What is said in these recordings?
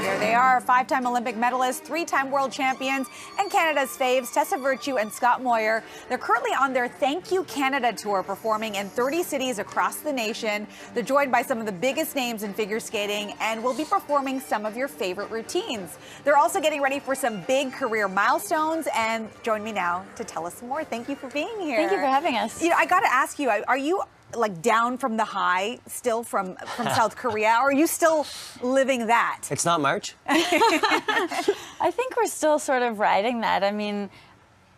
There they are, 5-time Olympic medalists, 3-time world champions, and Canada's faves, Tessa and Scott Moir. They're currently on their Thank You Canada tour, performing in 30 cities across the nation. They're joined by some of the biggest names in figure skating and will be performing some of your favorite routines. They're also getting ready for some big career milestones, and join me now to tell us more. Thank you for being here. Thank you for having us. You know, I got to ask you, are you like down from the high still from South Korea, or are you still living that? It's not March. I think we're still sort of riding that. I mean,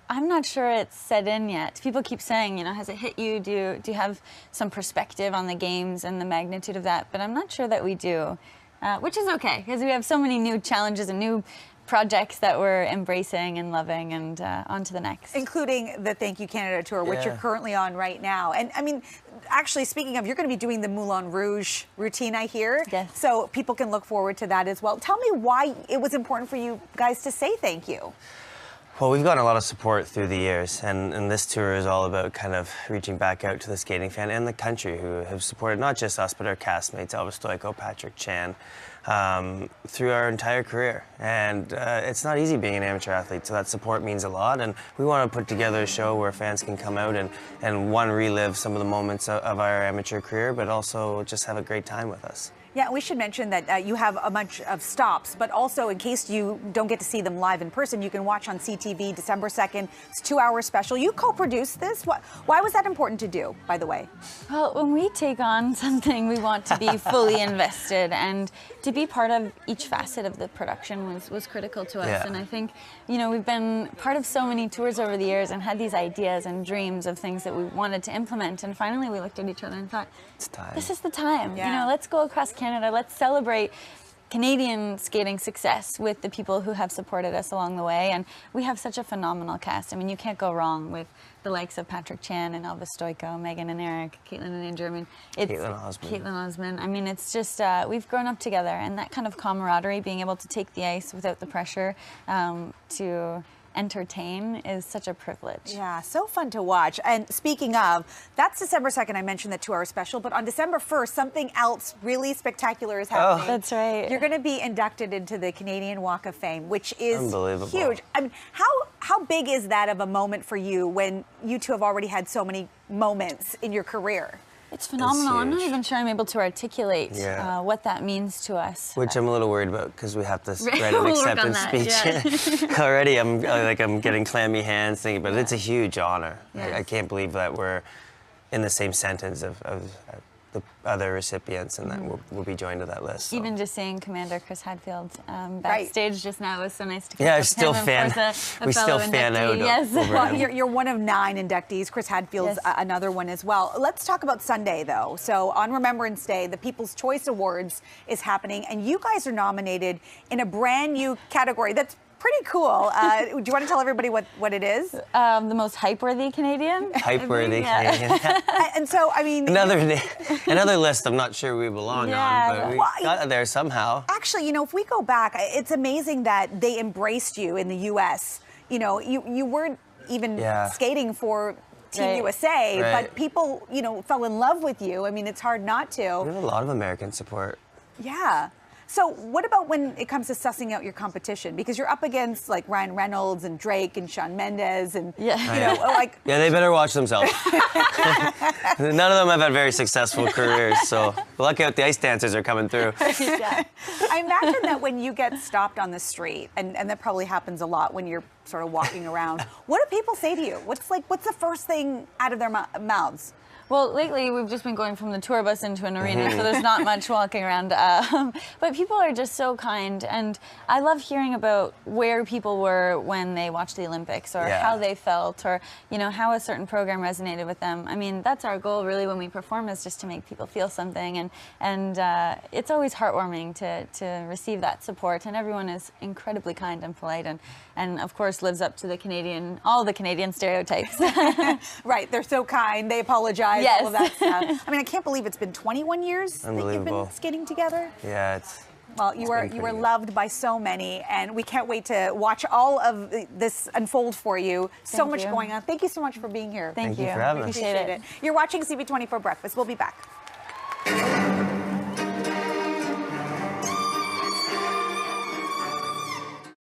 I'm not sure it's set in yet. People keep saying, you know, has it hit you? Do you have some perspective on the games and the magnitude of that? But I'm not sure that we do, which is okay, because we have so many new challenges and new projects that we're embracing and loving, and on to the next. Including the Thank You Canada tour, which you're currently on right now. And I mean, actually, speaking of, you're going to be doing the Moulin Rouge routine, I hear. Yes. So people can look forward to that as well. Tell me why it was important for you guys to say thank you. Well, we've gotten a lot of support through the years, and this tour is all about kind of reaching back out to the skating fan and the country who have supported not just us, but our castmates, Elvis Stoyko, Patrick Chan, through our entire career. And it's not easy being an amateur athlete, so that support means a lot. And we want to put together a show where fans can come out and one, relive some of the moments of our amateur career, but also just have a great time with us. Yeah, we should mention that you have a bunch of stops, but also in case you don't get to see them live in person, you can watch on CTV December 2nd. It's a 2-hour special. You co-produced this. Why was that important to do, by the way? Well, when we take on something, we want to be fully invested, and to be part of each facet of the production was critical to us. Yeah. And I think, you know, we've been part of so many tours over the years and had these ideas and dreams of things that we wanted to implement, and finally we looked at each other and thought, it's time. This is the time. Yeah. You know, let's go across Canada. Let's celebrate Canadian skating success with the people who have supported us along the way. And we have such a phenomenal cast. I mean, you can't go wrong with the likes of Patrick Chan and Elvis Stoyko, Megan and Eric, Caitlin and Andrew. I mean, it's Caitlin Osmond. I mean, it's just, we've grown up together, and that kind of camaraderie, being able to take the ice without the pressure to entertain is such a privilege. Yeah, so fun to watch. And speaking of, that's December 2nd. I mentioned the 2-hour special, but on December 1st, something else really spectacular is happening. Oh, that's right. You're going to be inducted into the Canadian Walk of Fame, which is huge. I mean, how big is that of a moment for you when you two have already had so many moments in your career? It's phenomenal. I'm not even sure I'm able to articulate what that means to us. Which I'm a little worried about, because we have to write an acceptance speech. Already I'm getting clammy hands thinking, but it's a huge honor. Yes. I can't believe that we're in the same sentence of the other recipients, and that we'll be joined to that list. So. Even just seeing Commander Chris Hadfield backstage just now was so nice to we still fan out. Yes. Well, you're one of 9 inductees. Chris Hadfield's another one as well. Let's talk about Sunday, though. So on Remembrance Day, the People's Choice Awards is happening, and you guys are nominated in a brand new category that's pretty cool. Do you want to tell everybody what it is? The most hype-worthy Canadian? Hype-worthy Canadian. And so, I mean... Another list I'm not sure we belong on, but we got there somehow. Actually, you know, if we go back, it's amazing that they embraced you in the U.S. You know, you weren't even skating for Team USA, but people, you know, fell in love with you. I mean, it's hard not to. We have a lot of American support. Yeah. So what about when it comes to sussing out your competition? Because you're up against like Ryan Reynolds and Drake and Shawn Mendes and you know, like they better watch themselves. None of them have had very successful careers, so lucky out the ice dancers are coming through. I imagine that when you get stopped on the street, and that probably happens a lot when you're sort of walking around, what do people say to you? What's the first thing out of their mouths? Well, lately we've just been going from the tour bus into an arena, so there's not much walking around. But people are just so kind, and I love hearing about where people were when they watched the Olympics, or how they felt, or you know, how a certain program resonated with them. I mean, that's our goal really when we perform, is just to make people feel something, and it's always heartwarming to receive that support. And everyone is incredibly kind and polite, and of course lives up to all the Canadian stereotypes. Right, they're so kind. They apologize. All of that stuff. I mean, I can't believe it's been 21 years that you've been skating together. Yeah, it's... Well, you were loved by so many, and we can't wait to watch all of this unfold for you. So much going on. Thank you so much for being here. Thank you for having us. Appreciate it. You're watching CP24 Breakfast. We'll be back.